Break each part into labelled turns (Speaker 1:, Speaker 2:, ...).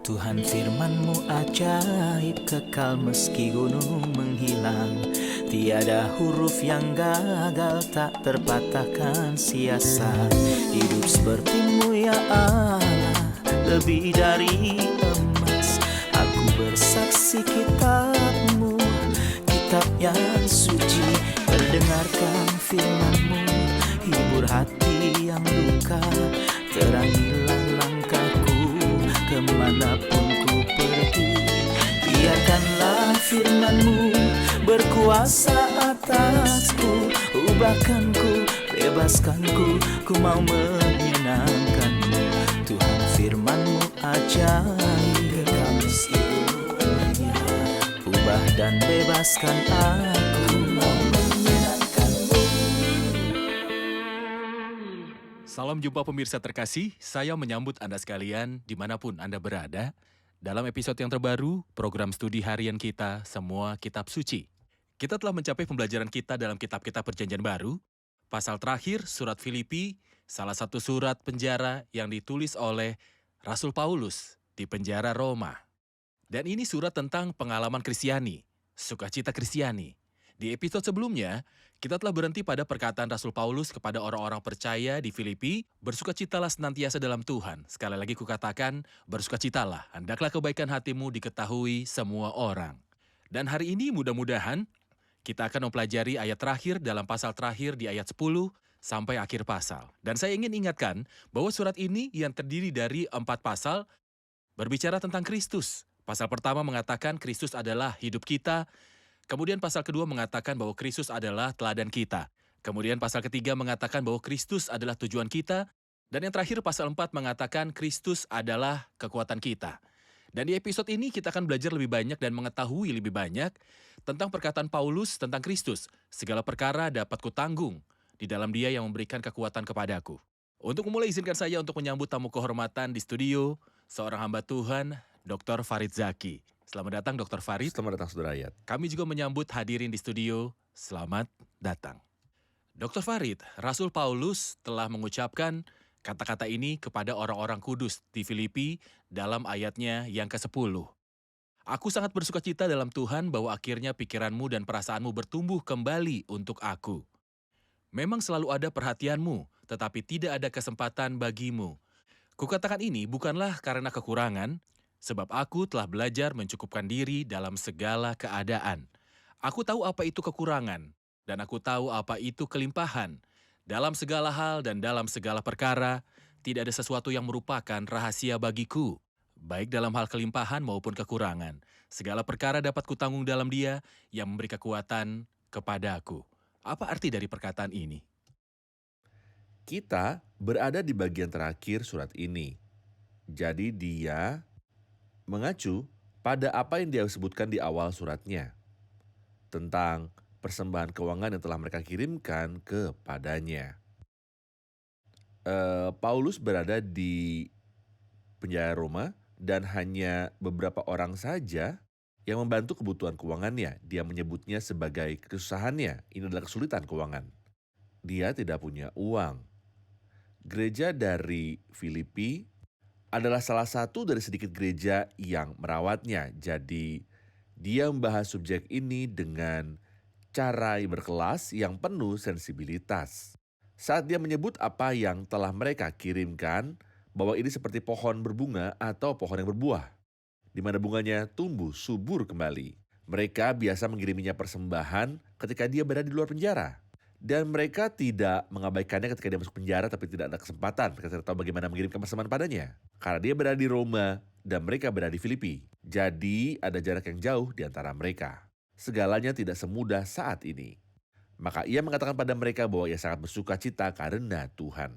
Speaker 1: Tuhan firman-Mu ajaib, kekal meski gunung menghilang. Tiada huruf yang gagal, tak terpatahkan siasat. Hidup seperti-Mu ya Allah, lebih dari emas. Aku bersaksi kitab-Mu, kitab yang suci. Terdengarkan firman-Mu, hibur hati yang luka. Terangilah langkahku kemanapun ku pergi. Biarkanlah firman-Mu berkuasa atasku. Ubahkanku, bebaskanku, ku mau menyenangkan-Mu. Tuhan firman-Mu ajaib, kekal meski gunungnya. Ubah dan bebaskan aku, mau menyenangkan-Mu.
Speaker 2: Salam jumpa pemirsa terkasih, saya menyambut Anda sekalian dimanapun Anda berada dalam episode yang terbaru program studi harian kita Semua Kitab Suci. Kita telah mencapai pembelajaran kita dalam kitab-kitab perjanjian baru, pasal terakhir surat Filipi, salah satu surat penjara yang ditulis oleh Rasul Paulus di penjara Roma. Dan ini surat tentang pengalaman Kristiani, sukacita Kristiani. Di episode sebelumnya, kita telah berhenti pada perkataan Rasul Paulus kepada orang-orang percaya di Filipi, bersukacitalah senantiasa dalam Tuhan. Sekali lagi kukatakan, bersukacitalah, hendaklah kebaikan hatimu diketahui semua orang. Dan hari ini mudah-mudahan kita akan mempelajari ayat terakhir dalam pasal terakhir di ayat 10 sampai akhir pasal. Dan saya ingin ingatkan bahwa surat ini yang terdiri dari 4 pasal berbicara tentang Kristus. Pasal pertama mengatakan Kristus adalah hidup kita. Kemudian pasal kedua mengatakan bahwa Kristus adalah teladan kita. Kemudian pasal ketiga mengatakan bahwa Kristus adalah tujuan kita. Dan yang terakhir pasal 4 mengatakan Kristus adalah kekuatan kita. Dan di episode ini kita akan belajar lebih banyak dan mengetahui lebih banyak tentang perkataan Paulus tentang Kristus. Segala perkara dapat kutanggung di dalam Dia yang memberikan kekuatan kepadaku. Untuk memulai izinkan saya untuk menyambut tamu kehormatan di studio, seorang hamba Tuhan, Dr. Farid Zaki. Selamat datang Dr. Farid.
Speaker 3: Selamat datang Saudara Ayat.
Speaker 2: Kami juga menyambut hadirin di studio, selamat datang. Dr. Farid, Rasul Paulus telah mengucapkan kata-kata ini kepada orang-orang kudus di Filipi dalam ayatnya yang ke-10. Aku sangat bersukacita dalam Tuhan bahwa akhirnya pikiranmu dan perasaanmu bertumbuh kembali untuk aku. Memang selalu ada perhatianmu, tetapi tidak ada kesempatan bagimu. Kukatakan ini bukanlah karena kekurangan, sebab aku telah belajar mencukupkan diri dalam segala keadaan. Aku tahu apa itu kekurangan, dan aku tahu apa itu kelimpahan. Dalam segala hal dan dalam segala perkara, tidak ada sesuatu yang merupakan rahasia bagiku, baik dalam hal kelimpahan maupun kekurangan. Segala perkara dapat kutanggung dalam Dia yang memberi kekuatan kepadaku. Apa arti dari perkataan ini?
Speaker 3: Kita berada di bagian terakhir surat ini. Jadi dia mengacu pada apa yang dia sebutkan di awal suratnya tentang persembahan keuangan yang telah mereka kirimkan kepadanya. Paulus berada di penjara Roma dan hanya beberapa orang saja yang membantu kebutuhan keuangannya. Dia menyebutnya sebagai kesusahannya. Ini adalah kesulitan keuangan. Dia tidak punya uang. Gereja dari Filipi adalah salah satu dari sedikit gereja yang merawatnya. Jadi dia membahas subjek ini dengan cara yang berkelas yang penuh sensibilitas. Saat dia menyebut apa yang telah mereka kirimkan, bahwa ini seperti pohon berbunga atau pohon yang berbuah, di mana bunganya tumbuh subur kembali. Mereka biasa mengiriminya persembahan ketika dia berada di luar penjara. Dan mereka tidak mengabaikannya ketika dia masuk penjara, tapi tidak ada kesempatan. Mereka tidak tahu bagaimana mengirimkan persembahan padanya. Karena dia berada di Roma dan mereka berada di Filipi. Jadi ada jarak yang jauh di antara mereka. Segalanya tidak semudah saat ini. Maka ia mengatakan pada mereka bahwa ia sangat bersukacita karena Tuhan.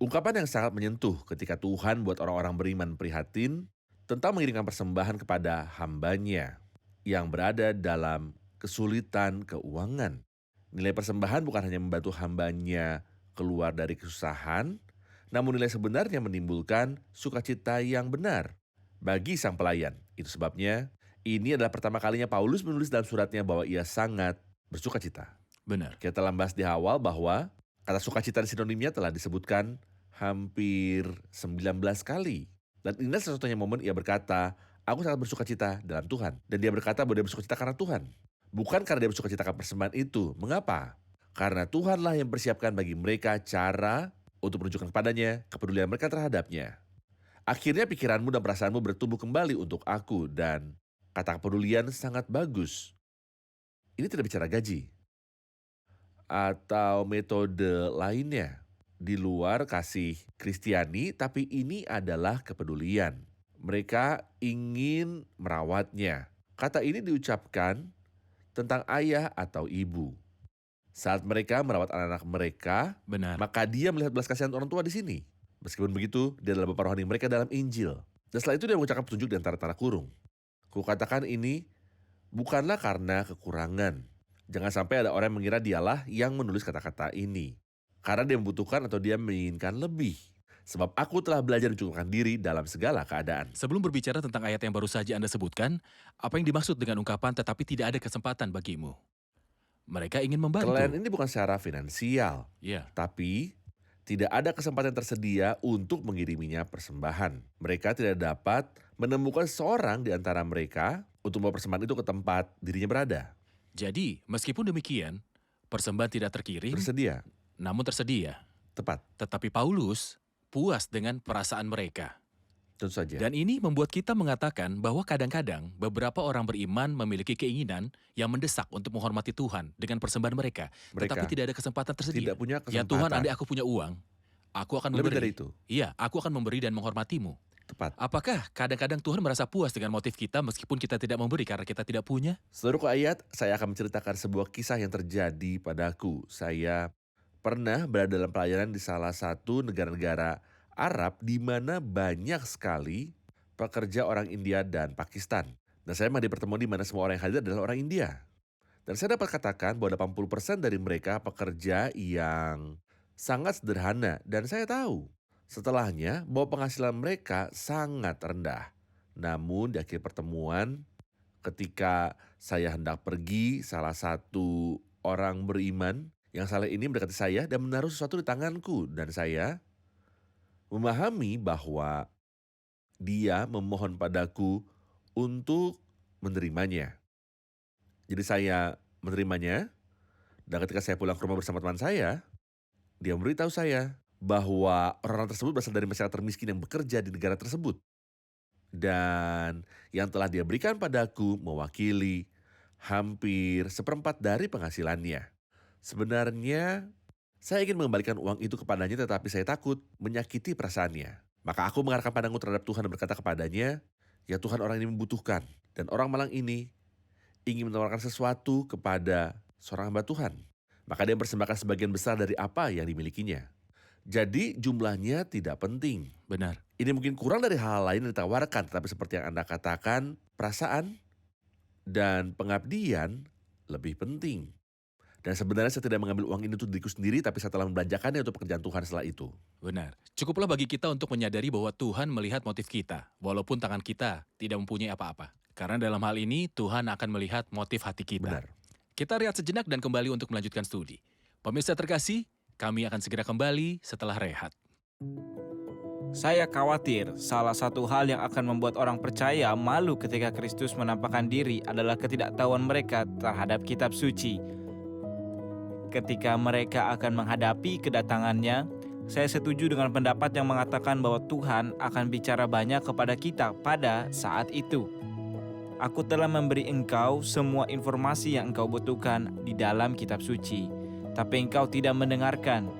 Speaker 3: Ungkapan yang sangat menyentuh ketika Tuhan buat orang-orang beriman prihatin tentang mengirimkan persembahan kepada hambanya yang berada dalam kesulitan keuangan. Nilai persembahan bukan hanya membantu hambanya keluar dari kesusahan, namun nilai sebenarnya menimbulkan sukacita yang benar bagi sang pelayan. Itu sebabnya ini adalah pertama kalinya Paulus menulis dalam suratnya bahwa ia sangat bersukacita.
Speaker 2: Benar.
Speaker 3: Kita telah bahas di awal bahwa kata sukacita di sinonimnya telah disebutkan hampir 19 kali Dan inilah satu-satunya momen ia berkata, aku sangat bersuka cita dalam Tuhan. Dan dia berkata bahwa dia bersuka cita karena Tuhan. Bukan karena dia bersuka cita karena persembahan itu. Mengapa? Karena Tuhanlah yang persiapkan bagi mereka cara untuk menunjukkan kepadanya kepedulian mereka terhadapnya. Akhirnya pikiranmu dan perasaanmu bertumbuh kembali untuk aku, dan kata kepedulian sangat bagus. Ini tidak bicara gaji atau metode lainnya di luar kasih Kristiani, tapi ini adalah kepedulian. Mereka ingin merawatnya. Kata ini diucapkan tentang ayah atau ibu. Saat mereka merawat anak-anak mereka,
Speaker 2: Benar.
Speaker 3: maka dia melihat belas kasihan orang tua di sini. Meskipun begitu, dia adalah bapa rohani mereka dalam Injil. Dan setelah itu dia mengucapkan petunjuk di antara tanda kurung. Kukatakan ini bukanlah karena kekurangan. Jangan sampai ada orang yang mengira dialah yang menulis kata-kata ini. Karena dia membutuhkan atau dia menginginkan lebih. Sebab aku telah belajar mencukupkan diri dalam segala keadaan.
Speaker 2: Sebelum berbicara tentang ayat yang baru saja Anda sebutkan, apa yang dimaksud dengan ungkapan tetapi tidak ada kesempatan bagimu? Mereka ingin membantu.
Speaker 3: Klien ini bukan secara finansial,
Speaker 2: Ya,
Speaker 3: tapi tidak ada kesempatan tersedia untuk mengiriminya persembahan. Mereka tidak dapat menemukan seorang di antara mereka untuk membawa persembahan itu ke tempat dirinya berada.
Speaker 2: jadi meskipun demikian, persembahan tidak terkirim,
Speaker 3: Bersedia,
Speaker 2: namun tersedia.
Speaker 3: tepat,
Speaker 2: Tetapi Paulus puas dengan perasaan mereka.
Speaker 3: tentu saja.
Speaker 2: Dan ini membuat kita mengatakan bahwa kadang-kadang beberapa orang beriman memiliki keinginan yang mendesak untuk menghormati Tuhan dengan persembahan mereka. Tetapi
Speaker 3: Mereka
Speaker 2: tidak ada kesempatan tersedia.
Speaker 3: tidak punya
Speaker 2: Ya Tuhan,
Speaker 3: kesempatan.
Speaker 2: andai aku punya uang, aku akan
Speaker 3: Lebih
Speaker 2: memberi.
Speaker 3: dari itu,
Speaker 2: Iya, aku akan memberi dan menghormatimu.
Speaker 3: tepat.
Speaker 2: Apakah kadang-kadang Tuhan merasa puas dengan motif kita meskipun kita tidak memberi karena kita tidak punya?
Speaker 3: Seluruh ayat, saya akan menceritakan sebuah kisah yang terjadi padaku. Saya pernah berada dalam pelayanan di salah satu negara-negara Arab di mana banyak sekali pekerja orang India dan Pakistan. Dan saya di pertemuan di mana semua orang yang hadir adalah orang India. Dan saya dapat katakan bahwa 80% dari mereka pekerja yang sangat sederhana. Dan saya tahu setelahnya bahwa penghasilan mereka sangat rendah. Namun di akhir pertemuan, ketika saya hendak pergi, salah satu orang beriman yang saleh ini mendekati saya dan menaruh sesuatu di tanganku. Dan saya memahami bahwa dia memohon padaku untuk menerimanya. Jadi saya menerimanya, dan ketika saya pulang ke rumah bersama teman saya, dia memberitahu saya bahwa orang-orang tersebut berasal dari masyarakat termiskin yang bekerja di negara tersebut. Dan yang telah dia berikan padaku mewakili hampir seperempat dari penghasilannya. Sebenarnya saya ingin mengembalikan uang itu kepadanya, tetapi saya takut menyakiti perasaannya. Maka aku mengarahkan pandangku terhadap Tuhan dan berkata kepadanya, ya Tuhan, orang ini membutuhkan. Dan orang malang ini ingin menawarkan sesuatu kepada seorang hamba Tuhan. Maka dia mempersembahkan sebagian besar dari apa yang dimilikinya. Jadi jumlahnya tidak penting.
Speaker 2: Benar.
Speaker 3: Ini mungkin kurang dari hal lain yang ditawarkan, tetapi seperti yang Anda katakan, perasaan dan pengabdian lebih penting. Dan sebenarnya saya tidak mengambil uang ini untuk diriku sendiri, tapi saya telah membelanjakannya untuk pekerjaan Tuhan setelah itu.
Speaker 2: Benar. Cukuplah bagi kita untuk menyadari bahwa Tuhan melihat motif kita, walaupun tangan kita tidak mempunyai apa-apa. Karena dalam hal ini Tuhan akan melihat motif hati kita.
Speaker 3: Benar.
Speaker 2: Kita rehat sejenak dan kembali untuk melanjutkan studi. Pemirsa terkasih, kami akan segera kembali setelah rehat.
Speaker 4: Saya khawatir salah satu hal yang akan membuat orang percaya malu ketika Kristus menampakkan diri adalah ketidaktahuan mereka terhadap kitab suci. Ketika mereka akan menghadapi kedatangannya, saya setuju dengan pendapat yang mengatakan bahwa Tuhan akan bicara banyak kepada kita pada saat itu. Aku telah memberi engkau semua informasi yang engkau butuhkan di dalam kitab suci, tapi engkau tidak mendengarkan.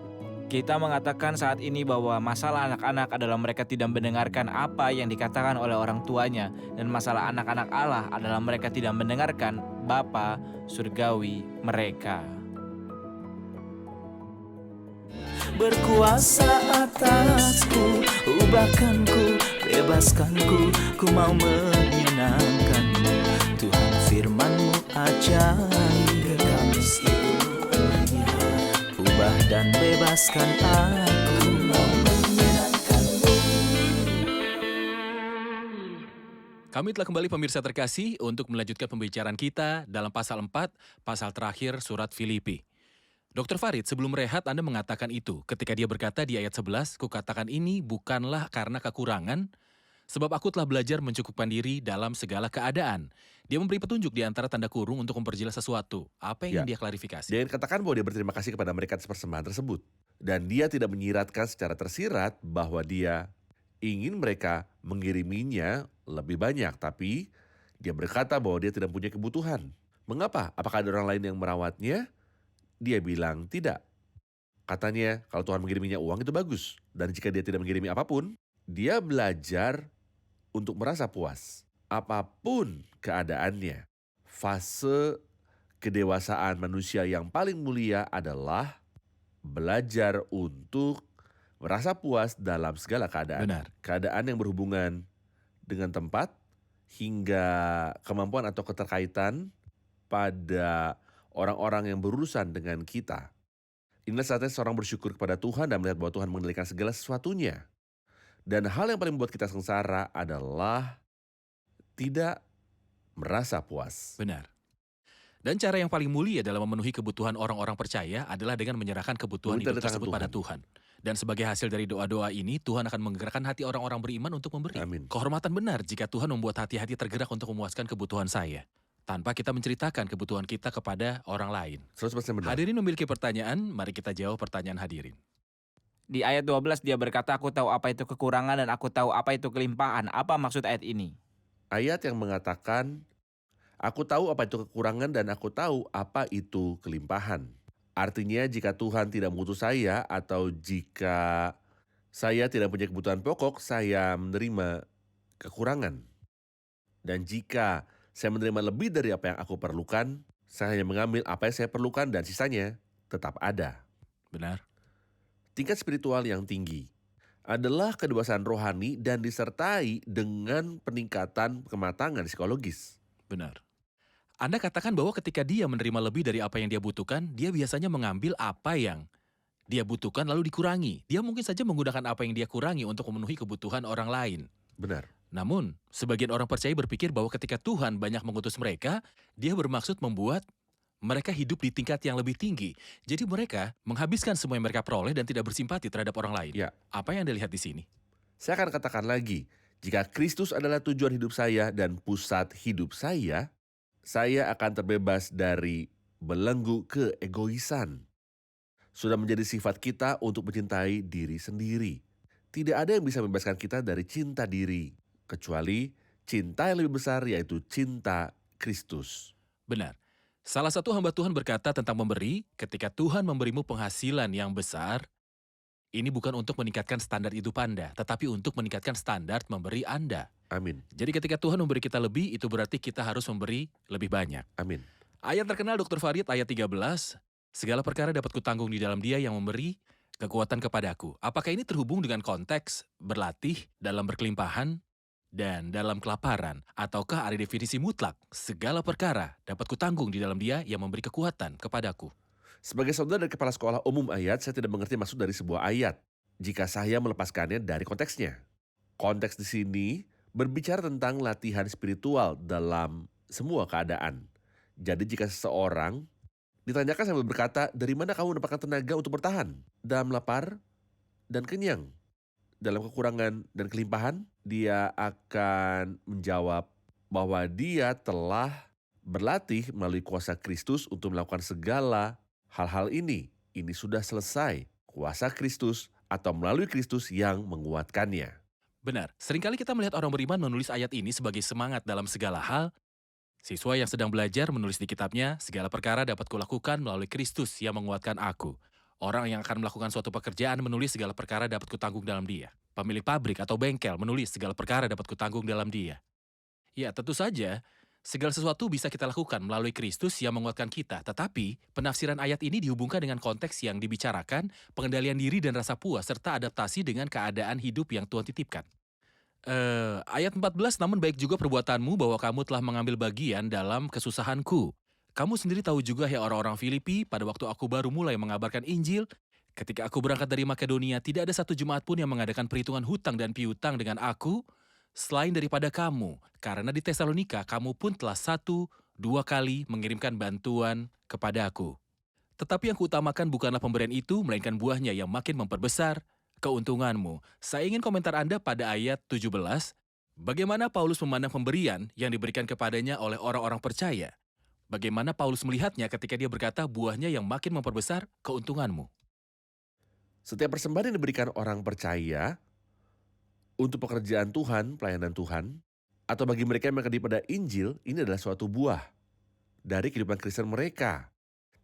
Speaker 4: Kita mengatakan saat ini bahwa masalah anak-anak adalah mereka tidak mendengarkan apa yang dikatakan oleh orang tuanya, dan masalah anak-anak Allah adalah mereka tidak mendengarkan Bapa surgawi mereka.
Speaker 1: Berkuasa atasku, ubahkanku, bebaskanku, ku mau menyenangkanmu. Tuhan firman-Mu ajaib, kekal seluruhnya. Ubah dan bebaskan aku, mau menyenangkanmu.
Speaker 2: Kami telah kembali pemirsa terkasih untuk melanjutkan pembicaraan kita dalam pasal 4, pasal terakhir surat Filipi. Dr. Farid, sebelum rehat Anda mengatakan itu ketika dia berkata di ayat 11, kukatakan ini bukanlah karena kekurangan, Sebab aku telah belajar mencukupkan diri dalam segala keadaan. Dia memberi petunjuk di antara tanda kurung untuk memperjelas sesuatu. Apa yang
Speaker 3: Ya.
Speaker 2: ingin dia klarifikasi?
Speaker 3: Dia ingin katakan bahwa dia berterima kasih kepada mereka atas persembahan tersebut. Dan dia tidak menyiratkan secara tersirat bahwa dia ingin mereka mengiriminya lebih banyak. Tapi dia berkata bahwa dia tidak punya kebutuhan. Mengapa? Apakah ada orang lain yang merawatnya? Dia bilang tidak. Katanya kalau Tuhan mengiriminya uang itu bagus. Dan jika dia tidak mengirimi apapun, dia belajar untuk merasa puas. Apapun keadaannya. Fase kedewasaan manusia yang paling mulia adalah belajar untuk merasa puas dalam segala keadaan.
Speaker 2: Benar.
Speaker 3: Keadaan yang berhubungan dengan tempat hingga kemampuan atau keterkaitan pada orang-orang yang berurusan dengan kita. Inilah saatnya seorang bersyukur kepada Tuhan dan melihat bahwa Tuhan mengendalikan segala sesuatunya. Dan hal yang paling membuat kita sengsara adalah tidak merasa puas.
Speaker 2: Benar. Dan cara yang paling mulia dalam memenuhi kebutuhan orang-orang percaya adalah dengan menyerahkan kebutuhan
Speaker 3: Meminta
Speaker 2: itu
Speaker 3: dari tangan
Speaker 2: tersebut pada Tuhan. Dan sebagai hasil dari doa-doa ini, Tuhan akan menggerakkan hati orang-orang beriman untuk memberi.
Speaker 3: Amin.
Speaker 2: Kehormatan benar jika Tuhan membuat hati-hati tergerak untuk memuaskan kebutuhan saya, tanpa kita menceritakan kebutuhan kita kepada orang lain.
Speaker 3: 100% benar.
Speaker 2: Hadirin memiliki pertanyaan, mari kita jawab pertanyaan hadirin.
Speaker 4: Di ayat 12 dia berkata, aku tahu apa itu kekurangan dan aku tahu apa itu kelimpahan. Apa maksud ayat ini?
Speaker 3: Ayat yang mengatakan, aku tahu apa itu kekurangan dan aku tahu apa itu kelimpahan. Artinya jika Tuhan tidak mengutus saya atau jika saya tidak punya kebutuhan pokok, saya menerima kekurangan. Dan jika saya menerima lebih dari apa yang aku perlukan, saya hanya mengambil apa yang saya perlukan dan sisanya tetap ada.
Speaker 2: Benar?
Speaker 3: Tingkat spiritual yang tinggi adalah kedewasaan rohani dan disertai dengan peningkatan kematangan psikologis.
Speaker 2: Benar. Anda katakan bahwa ketika dia menerima lebih dari apa yang dia butuhkan, dia biasanya mengambil apa yang dia butuhkan lalu dikurangi. Dia mungkin saja menggunakan apa yang dia kurangi untuk memenuhi kebutuhan orang lain.
Speaker 3: Benar.
Speaker 2: Namun, sebagian orang percaya berpikir bahwa ketika Tuhan banyak mengutus mereka, dia bermaksud membuat mereka hidup di tingkat yang lebih tinggi. Jadi mereka menghabiskan semua yang mereka peroleh dan tidak bersimpati terhadap orang lain.
Speaker 3: Ya.
Speaker 2: Apa yang Anda lihat di sini?
Speaker 3: Saya akan katakan lagi, jika Kristus adalah tujuan hidup saya dan pusat hidup saya akan terbebas dari belenggu keegoisan. Sudah menjadi sifat kita untuk mencintai diri sendiri. Tidak ada yang bisa membebaskan kita dari cinta diri, kecuali cinta yang lebih besar, yaitu cinta Kristus.
Speaker 2: Benar. Salah satu hamba Tuhan berkata tentang memberi, ketika Tuhan memberimu penghasilan yang besar, ini bukan untuk meningkatkan standar hidup Anda, tetapi untuk meningkatkan standar memberi Anda.
Speaker 3: Amin.
Speaker 2: Jadi ketika Tuhan memberi kita lebih, itu berarti kita harus memberi lebih banyak.
Speaker 3: Amin.
Speaker 2: Ayat terkenal Dr. Farid ayat 13, segala perkara dapat kutanggung di dalam Dia yang memberi kekuatan kepadaku. Apakah ini terhubung dengan konteks berlatih dalam berkelimpahan dan dalam kelaparan? Ataukah ada definisi mutlak, segala perkara dapat kutanggung di dalam Dia yang memberi kekuatan kepadaku?
Speaker 3: Sebagai saudara dari kepala sekolah umum ayat, saya tidak mengerti maksud dari sebuah ayat jika saya melepaskannya dari konteksnya. Konteks di sini berbicara tentang latihan spiritual dalam semua keadaan. Jadi jika seseorang ditanyakan sambil berkata, dari mana kamu mendapatkan tenaga untuk bertahan? Dalam lapar dan kenyang. Dalam kekurangan dan kelimpahan, dia akan menjawab bahwa dia telah berlatih melalui kuasa Kristus untuk melakukan segala hal-hal ini. Ini sudah selesai. Kuasa Kristus atau melalui Kristus yang menguatkannya.
Speaker 2: Benar, seringkali kita melihat orang beriman menulis ayat ini sebagai semangat dalam segala hal. Siswa yang sedang belajar menulis di kitabnya, segala perkara dapat kulakukan melalui Kristus yang menguatkan aku. Orang yang akan melakukan suatu pekerjaan menulis segala perkara dapat kutanggung dalam Dia. Pemilik pabrik atau bengkel menulis segala perkara dapat kutanggung dalam Dia. Ya, tentu saja, segala sesuatu bisa kita lakukan melalui Kristus yang menguatkan kita. Tetapi, penafsiran ayat ini dihubungkan dengan konteks yang dibicarakan, pengendalian diri dan rasa puas, serta adaptasi dengan keadaan hidup yang Tuhan titipkan. Ayat 14, namun baik juga perbuatanmu bahwa kamu telah mengambil bagian dalam kesusahanku. Kamu sendiri tahu juga, ya orang-orang Filipi, pada waktu aku baru mulai mengabarkan Injil, ketika aku berangkat dari Makedonia, tidak ada satu jemaat pun yang mengadakan perhitungan hutang dan piutang dengan aku, selain daripada kamu, karena di Tesalonika kamu pun telah 1-2 kali mengirimkan bantuan kepada aku. Tetapi yang kuutamakan bukanlah pemberian itu, melainkan buahnya yang makin memperbesar keuntunganmu. Saya ingin komentar Anda pada ayat 17, Bagaimana Paulus memandang pemberian yang diberikan kepadanya oleh orang-orang percaya? Bagaimana Paulus melihatnya ketika dia berkata buahnya yang makin memperbesar keuntunganmu?
Speaker 3: Setiap persembahan yang diberikan orang percaya untuk pekerjaan Tuhan, pelayanan Tuhan, atau bagi mereka yang mengabdi pada Injil, ini adalah suatu buah dari kehidupan Kristen mereka.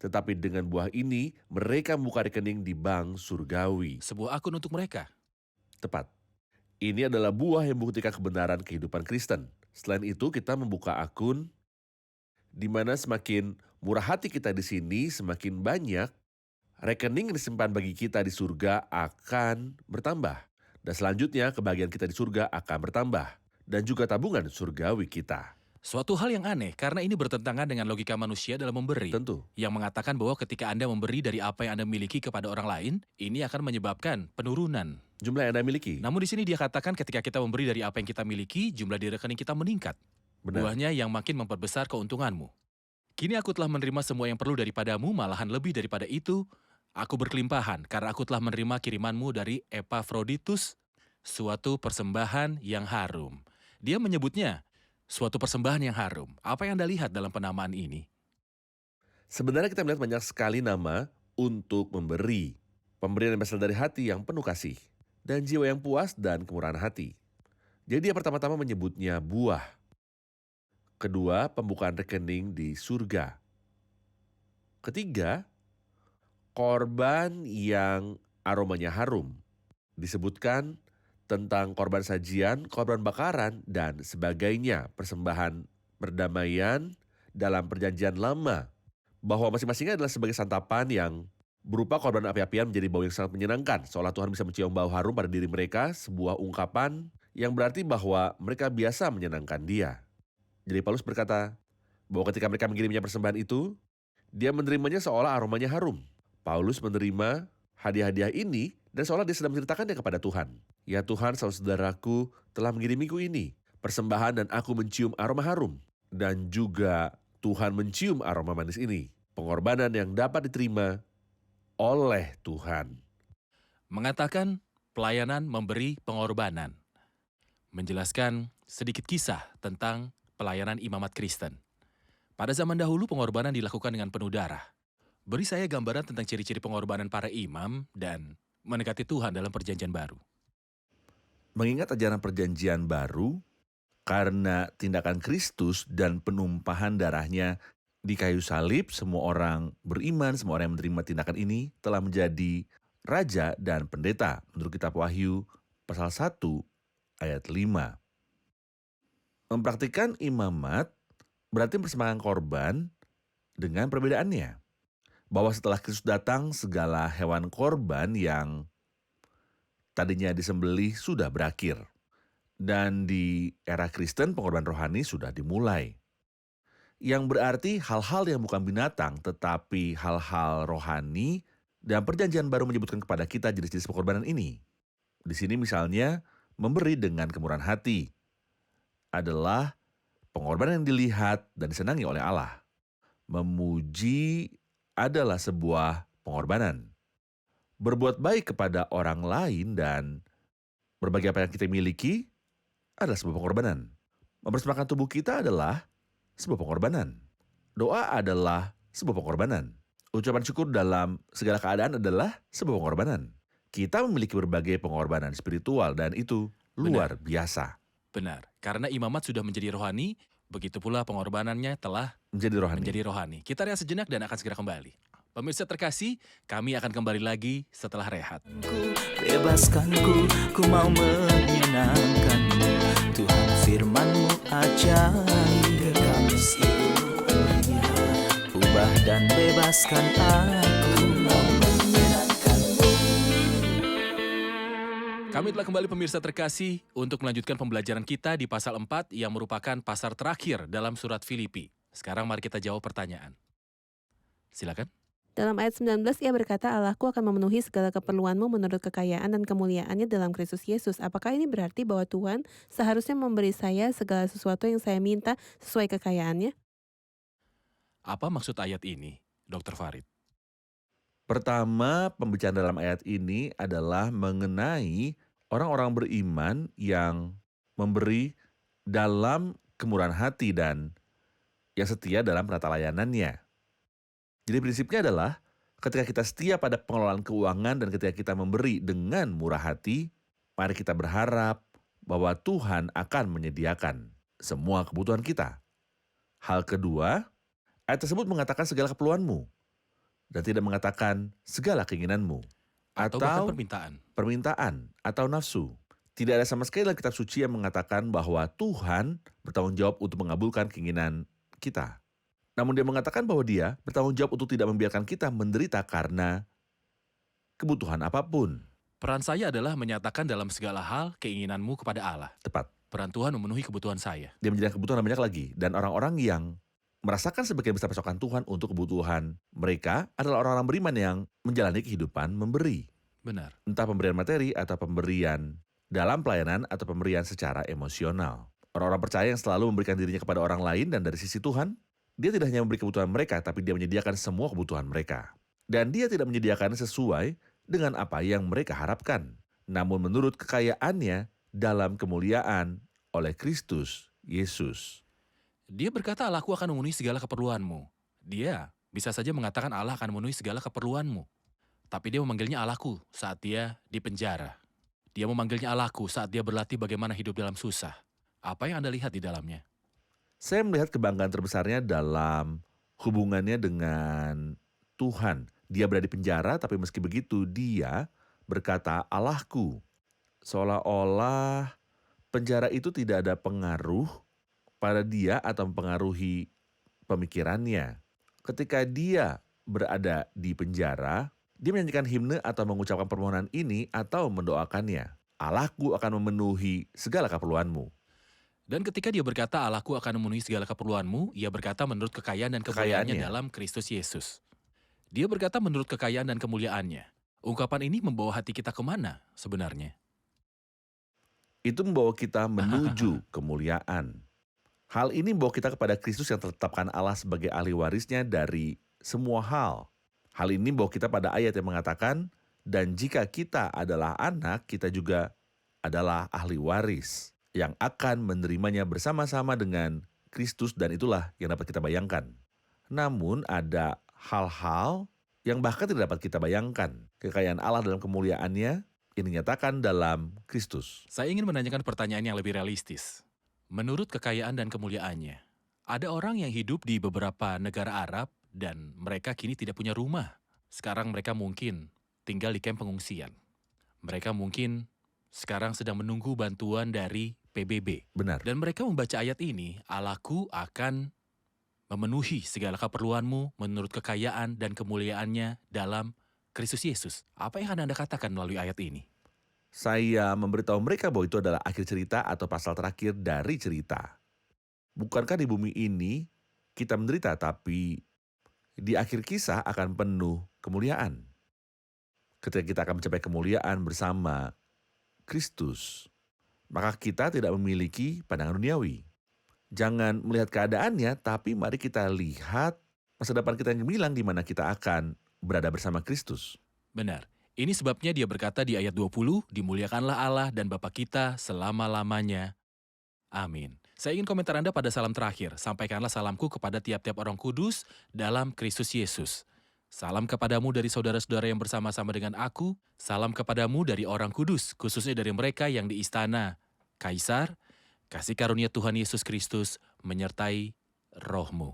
Speaker 3: Tetapi dengan buah ini, mereka membuka rekening di bank surgawi.
Speaker 2: Sebuah akun untuk mereka.
Speaker 3: Tepat. Ini adalah buah yang membuktikan kebenaran kehidupan Kristen. Selain itu, kita membuka akun di mana semakin murah hati kita di sini, semakin banyak rekening yang disimpan bagi kita di surga akan bertambah. Dan selanjutnya, kebahagiaan kita di surga akan bertambah. Dan juga tabungan surgawi kita.
Speaker 2: Suatu hal yang aneh karena ini bertentangan dengan logika manusia dalam memberi.
Speaker 3: Tentu.
Speaker 2: Yang mengatakan bahwa ketika Anda memberi dari apa yang Anda miliki kepada orang lain, ini akan menyebabkan penurunan
Speaker 3: Jumlah yang Anda miliki.
Speaker 2: Namun di sini dia katakan ketika kita memberi dari apa yang kita miliki, jumlah di rekening kita meningkat.
Speaker 3: Benar.
Speaker 2: Buahnya yang makin memperbesar keuntunganmu. Kini aku telah menerima semua yang perlu daripadamu, malahan lebih daripada itu. Aku berkelimpahan karena aku telah menerima kirimanmu dari Epafroditus, suatu persembahan yang harum. Dia menyebutnya suatu persembahan yang harum. Apa yang Anda lihat dalam penamaan ini?
Speaker 3: Sebenarnya kita melihat banyak sekali nama untuk memberi. Pemberian yang berasal dari hati yang penuh kasih. Dan jiwa yang puas dan kemurahan hati. Jadi dia pertama-tama menyebutnya buah. Kedua, pembukaan rekening di surga. Ketiga, korban yang aromanya harum. Disebutkan tentang korban sajian, korban bakaran, dan sebagainya. Persembahan perdamaian dalam perjanjian lama. Bahwa masing-masingnya adalah sebagai santapan yang berupa korban api-apian menjadi bau yang sangat menyenangkan. Seolah Tuhan bisa mencium bau harum pada diri mereka, sebuah ungkapan yang berarti bahwa mereka biasa menyenangkan Dia. Jadi Paulus berkata bahwa ketika mereka mengirimnya persembahan itu, dia menerimanya seolah aromanya harum. Paulus menerima hadiah-hadiah ini dan seolah dia sedang menceritakannya kepada Tuhan. Ya Tuhan, saudaraku telah mengirimiku ini, persembahan dan aku mencium aroma harum. Dan juga Tuhan mencium aroma manis ini, pengorbanan yang dapat diterima oleh Tuhan.
Speaker 2: Mengatakan pelayanan memberi pengorbanan. Menjelaskan sedikit kisah tentang pelayanan imamat Kristen. Pada zaman dahulu pengorbanan dilakukan dengan penuh darah. Beri saya gambaran tentang ciri-ciri pengorbanan para imam dan mendekati Tuhan dalam perjanjian baru.
Speaker 3: Mengingat ajaran perjanjian baru, karena tindakan Kristus dan penumpahan darahnya di kayu salib, semua orang beriman, semua orang yang menerima tindakan ini telah menjadi raja dan pendeta. Menurut kitab Wahyu pasal 1 ayat 5. Mempraktikkan imamat berarti mempersembahkan korban dengan perbedaannya. Bahwa setelah Kristus datang, segala hewan korban yang tadinya disembelih sudah berakhir. Dan di era Kristen pengorbanan rohani sudah dimulai. Yang berarti hal-hal yang bukan binatang tetapi hal-hal rohani dan perjanjian baru menyebutkan kepada kita jenis-jenis pengorbanan ini. Di sini misalnya memberi dengan kemurahan hati adalah pengorbanan yang dilihat dan disenangi oleh Allah. Memuji adalah sebuah pengorbanan. Berbuat baik kepada orang lain dan berbagi apa yang kita miliki adalah sebuah pengorbanan. Mempersembahkan tubuh kita adalah sebuah pengorbanan. Doa adalah sebuah pengorbanan. Ucapan syukur dalam segala keadaan adalah sebuah pengorbanan. Kita memiliki berbagai pengorbanan spiritual dan itu luar biasa.
Speaker 2: Benar, karena imamat sudah menjadi rohani, begitu pula pengorbanannya telah menjadi rohani. Kita rehat sejenak dan akan segera kembali. Pemirsa terkasih, kami akan kembali lagi setelah rehat.
Speaker 1: Bebaskanku, ku mau menyenangkanmu. Tuhan firman-Mu ajaib, kami seluruhnya. Ubah dan bebaskan aku, mau menyenangkanmu.
Speaker 2: Kami telah kembali pemirsa terkasih untuk melanjutkan pembelajaran kita di pasal 4 yang merupakan pasal terakhir dalam surat Filipi. Sekarang mari kita jawab pertanyaan. Silakan.
Speaker 5: Dalam ayat 19 ia berkata, Allahku akan memenuhi segala keperluanmu menurut kekayaan dan kemuliaannya dalam Kristus Yesus. Apakah ini berarti bahwa Tuhan seharusnya memberi saya segala sesuatu yang saya minta sesuai kekayaannya?
Speaker 2: Apa maksud ayat ini, Dr. Farid?
Speaker 3: Pertama, pembicaraan dalam ayat ini adalah mengenai orang-orang beriman yang memberi dalam kemurahan hati dan yang setia dalam penata layanannya. Jadi prinsipnya adalah ketika kita setia pada pengelolaan keuangan dan ketika kita memberi dengan murah hati, mari kita berharap bahwa Tuhan akan menyediakan semua kebutuhan kita. Hal kedua, ayat tersebut mengatakan segala keperluanmu dan tidak mengatakan segala keinginanmu
Speaker 2: Atau bahkan permintaan
Speaker 3: atau nafsu. Tidak ada sama sekali dalam kitab suci yang mengatakan bahwa Tuhan bertanggung jawab untuk mengabulkan keinginan kita. Namun dia mengatakan bahwa dia bertanggung jawab untuk tidak membiarkan kita menderita karena kebutuhan apapun.
Speaker 2: Peran saya adalah menyatakan dalam segala hal keinginanmu kepada Allah.
Speaker 3: Tepat.
Speaker 2: Peran Tuhan memenuhi kebutuhan saya.
Speaker 3: Dia menyediakan kebutuhan banyak lagi. Dan orang-orang yang merasakan sebagian besar pasokan Tuhan untuk kebutuhan mereka adalah orang-orang beriman yang menjalani kehidupan memberi.
Speaker 2: Benar.
Speaker 3: Entah pemberian materi atau pemberian dalam pelayanan atau pemberian secara emosional. Orang-orang percaya yang selalu memberikan dirinya kepada orang lain dan dari sisi Tuhan, dia tidak hanya memberi kebutuhan mereka, tapi dia menyediakan semua kebutuhan mereka. Dan dia tidak menyediakan sesuai dengan apa yang mereka harapkan. Namun menurut kekayaannya dalam kemuliaan oleh Kristus Yesus.
Speaker 2: Dia berkata Allahku akan memenuhi segala keperluanmu. Dia bisa saja mengatakan Allah akan memenuhi segala keperluanmu. Tapi dia memanggilnya Allahku saat dia di penjara. Dia memanggilnya Allahku saat dia berlatih bagaimana hidup dalam susah. Apa yang Anda lihat di dalamnya?
Speaker 3: Saya melihat kebanggaan terbesarnya dalam hubungannya dengan Tuhan. Dia berada di penjara, tapi meski begitu dia berkata Allahku. Seolah-olah penjara itu tidak ada pengaruh pada dia atau mempengaruhi pemikirannya. Ketika dia berada di penjara, dia menyanyikan himne atau mengucapkan permohonan ini atau mendoakannya. Allahku akan memenuhi segala keperluanmu.
Speaker 2: Dan ketika dia berkata Allahku akan memenuhi segala keperluanmu, ia berkata menurut kekayaan dan kemuliaannya dalam Kristus Yesus. Dia berkata menurut kekayaan dan kemuliaannya. Ungkapan ini membawa hati kita kemana sebenarnya?
Speaker 3: Itu membawa kita menuju kemuliaan. Hal ini membawa kita kepada Kristus yang tetapkan Allah sebagai ahli warisnya dari semua hal. Hal ini membawa kita pada ayat yang mengatakan, dan jika kita adalah anak, kita juga adalah ahli waris yang akan menerimanya bersama-sama dengan Kristus, dan itulah yang dapat kita bayangkan. Namun ada hal-hal yang bahkan tidak dapat kita bayangkan. Kekayaan Allah dalam kemuliaannya yang dinyatakan dalam Kristus.
Speaker 2: Saya ingin menanyakan pertanyaan yang lebih realistis. Menurut kekayaan dan kemuliaannya, ada orang yang hidup di beberapa negara Arab dan mereka kini tidak punya rumah. Sekarang mereka mungkin tinggal di kamp pengungsian. Mereka mungkin sekarang sedang menunggu bantuan dari PBB.
Speaker 3: Benar.
Speaker 2: Dan mereka membaca ayat ini, Allahku akan memenuhi segala keperluanmu menurut kekayaan dan kemuliaannya dalam Kristus Yesus. Apa yang akan Anda katakan melalui ayat ini?
Speaker 3: Saya memberitahu mereka bahwa itu adalah akhir cerita atau pasal terakhir dari cerita. Bukankah di bumi ini kita menderita, tapi di akhir kisah akan penuh kemuliaan. Ketika kita akan mencapai kemuliaan bersama Kristus, maka kita tidak memiliki pandangan duniawi. Jangan melihat keadaannya, tapi mari kita lihat masa depan kita yang gemilang di mana kita akan berada bersama Kristus.
Speaker 2: Benar. Ini sebabnya dia berkata di ayat 20, dimuliakanlah Allah dan Bapa kita selama-lamanya. Amin. Saya ingin komentar Anda pada salam terakhir. Sampaikanlah salamku kepada tiap-tiap orang kudus dalam Kristus Yesus. Salam kepadamu dari saudara-saudara yang bersama-sama dengan aku. Salam kepadamu dari orang kudus, khususnya dari mereka yang di istana Kaisar. Kasih karunia Tuhan Yesus Kristus menyertai rohmu.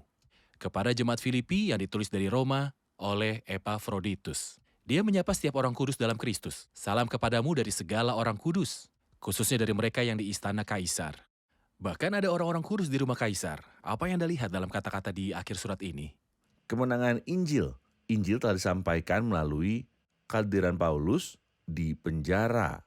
Speaker 2: Kepada jemaat Filipi yang ditulis dari Roma oleh Epafroditus. Dia menyapa setiap orang kudus dalam Kristus. Salam kepadamu dari segala orang kudus, khususnya dari mereka yang di istana Kaisar. Bahkan ada orang-orang kudus di rumah Kaisar. Apa yang Anda lihat dalam kata-kata di akhir surat ini?
Speaker 3: Kemenangan Injil. Injil telah disampaikan melalui kehadiran Paulus di penjara,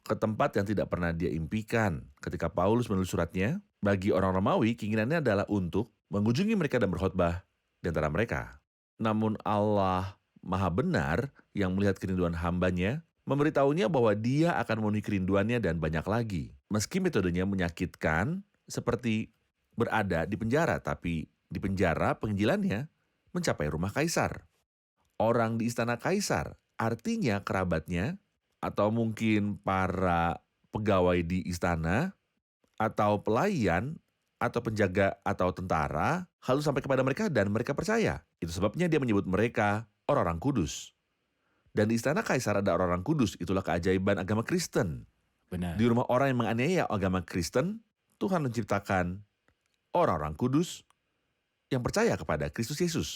Speaker 3: ke tempat yang tidak pernah dia impikan. Ketika Paulus menulis suratnya, bagi orang Romawi, keinginannya adalah untuk mengunjungi mereka dan berkhotbah di antara mereka. Namun Allah Maha benar yang melihat kerinduan hambanya, memberitahunya bahwa dia akan memenuhi kerinduannya dan banyak lagi. Meski metodenya menyakitkan seperti berada di penjara, tapi di penjara penginjilannya mencapai rumah Kaisar. Orang di istana Kaisar, artinya kerabatnya, atau mungkin para pegawai di istana, atau pelayan atau penjaga atau tentara lalu sampai kepada mereka dan mereka percaya. Itu sebabnya dia menyebut mereka orang-orang kudus. Dan di istana kaisar ada orang-orang kudus, itulah keajaiban agama Kristen.
Speaker 2: Benar.
Speaker 3: Di rumah orang yang menganiaya agama Kristen, Tuhan menciptakan orang-orang kudus yang percaya kepada Kristus Yesus.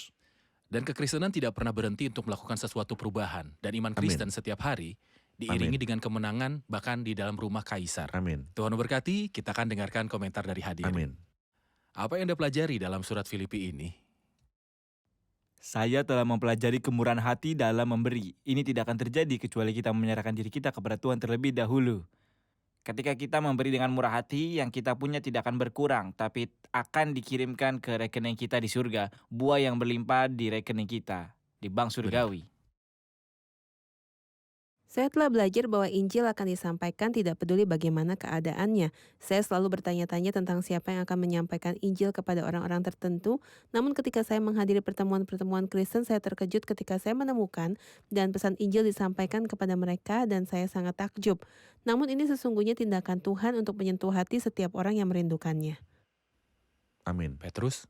Speaker 2: Dan kekristenan tidak pernah berhenti untuk melakukan sesuatu perubahan. Dan iman Kristen setiap hari diiringi dengan kemenangan bahkan di dalam rumah kaisar.
Speaker 3: Amin.
Speaker 2: Tuhan memberkati, kita akan dengarkan komentar dari hadirin.
Speaker 3: Amin.
Speaker 2: Apa yang Anda pelajari dalam surat Filipi ini?
Speaker 4: Saya telah mempelajari kemurahan hati dalam memberi. Ini tidak akan terjadi kecuali kita menyerahkan diri kita kepada Tuhan terlebih dahulu. Ketika kita memberi dengan murah hati, yang kita punya tidak akan berkurang, tapi akan dikirimkan ke rekening kita di surga, buah yang berlimpah di rekening kita, di bank surgawi.
Speaker 5: Saya telah belajar bahwa Injil akan disampaikan tidak peduli bagaimana keadaannya. Saya selalu bertanya-tanya tentang siapa yang akan menyampaikan Injil kepada orang-orang tertentu. Namun ketika saya menghadiri pertemuan-pertemuan Kristen, saya terkejut ketika saya menemukan dan pesan Injil disampaikan kepada mereka dan saya sangat takjub. Namun ini sesungguhnya tindakan Tuhan untuk menyentuh hati setiap orang yang merindukannya.
Speaker 3: Amin.
Speaker 2: Petrus?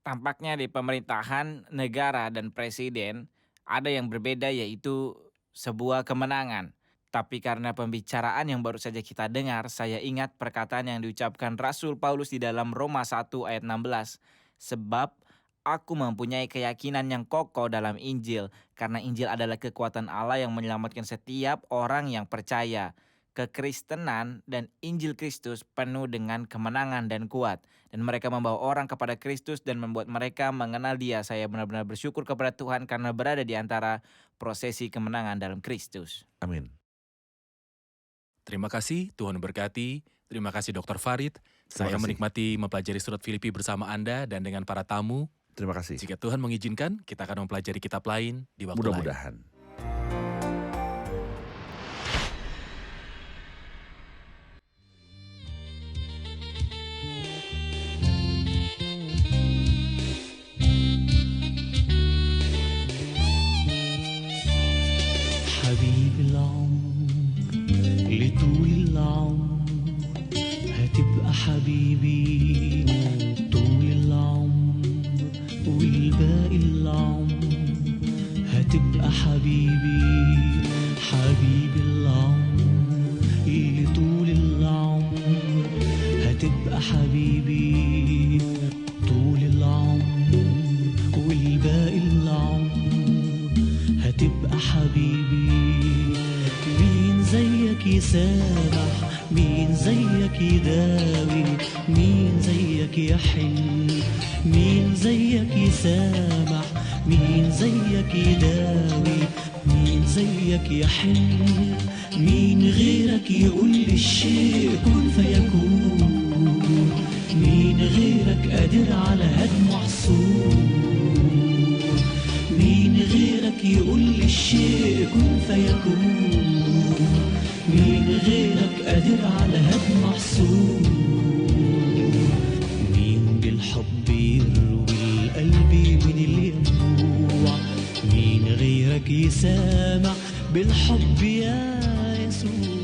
Speaker 4: Tampaknya di pemerintahan, negara, dan presiden, ada yang berbeda, yaitu sebuah kemenangan. Tapi karena pembicaraan yang baru saja kita dengar, saya ingat perkataan yang diucapkan Rasul Paulus di dalam Roma 1 ayat 16. Sebab aku mempunyai keyakinan yang kokoh dalam Injil, karena Injil adalah kekuatan Allah yang menyelamatkan setiap orang yang percaya. Kekristenan dan Injil Kristus penuh dengan kemenangan dan kuat. Dan mereka membawa orang kepada Kristus dan membuat mereka mengenal Dia. Saya benar-benar bersyukur kepada Tuhan karena berada di antara prosesi kemenangan dalam Kristus.
Speaker 3: Amin.
Speaker 2: Terima kasih, Tuhan berkati. Terima kasih Dr. Farid. Saya
Speaker 3: kasih.
Speaker 2: menikmati mempelajari surat Filipi bersama Anda dan dengan para tamu.
Speaker 3: Terima kasih.
Speaker 2: Jika Tuhan mengizinkan, kita akan mempelajari kitab lain di waktu lain.
Speaker 3: Mudah-mudahan.
Speaker 6: حبيب العمر لطول العمر هتبقى حبيبي طول العمر والباقي العمر هتبقى حبيبي حبيب العمر لطول العمر هتبقى حبيبي طول العمر والباقي العمر هتبقى حبيبي. مين زيك يسامح، مين زيك يداوي، مين زيك يحل، مين زيك يسامح، مين زيك يداوي، مين زيك يحل، مين غيرك يقول للشيء كن فيكون، مين غيرك قادر على هدم محصور، مين غيرك يقول للشيء كن فيكون، مين غيرك قادر على هدم محصور، مين بالحب يروي القلب من الينبوع، مين غيرك يسامع بالحب يا يسوع.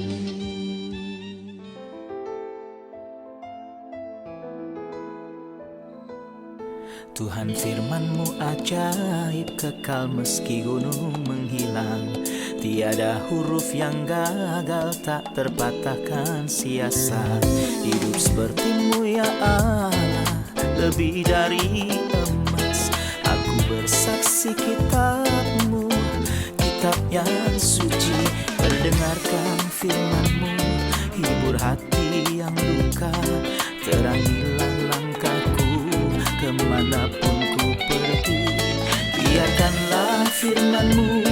Speaker 1: Tuhan firman-Mu ajaib, kekal meski gunung menghilang. Tiada huruf yang gagal, tak terpatahkan siasat. Hidup seperti-Mu ya Allah, lebih dari emas. Aku bersaksi kitab-Mu, kitab yang suci. Mendengarkan firman-Mu, hibur hati yang luka. Terangilah langkahku kemanapun ku pergi. Biarkanlah firman-Mu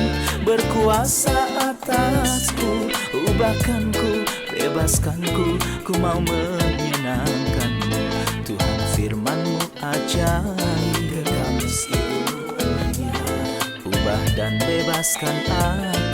Speaker 1: berkuasa atasku. Ubahkanku, bebaskanku, ku mau menyenangkan-Mu. Tuhan firman-Mu ajaib, kekal meski ubah dan bebaskan aku.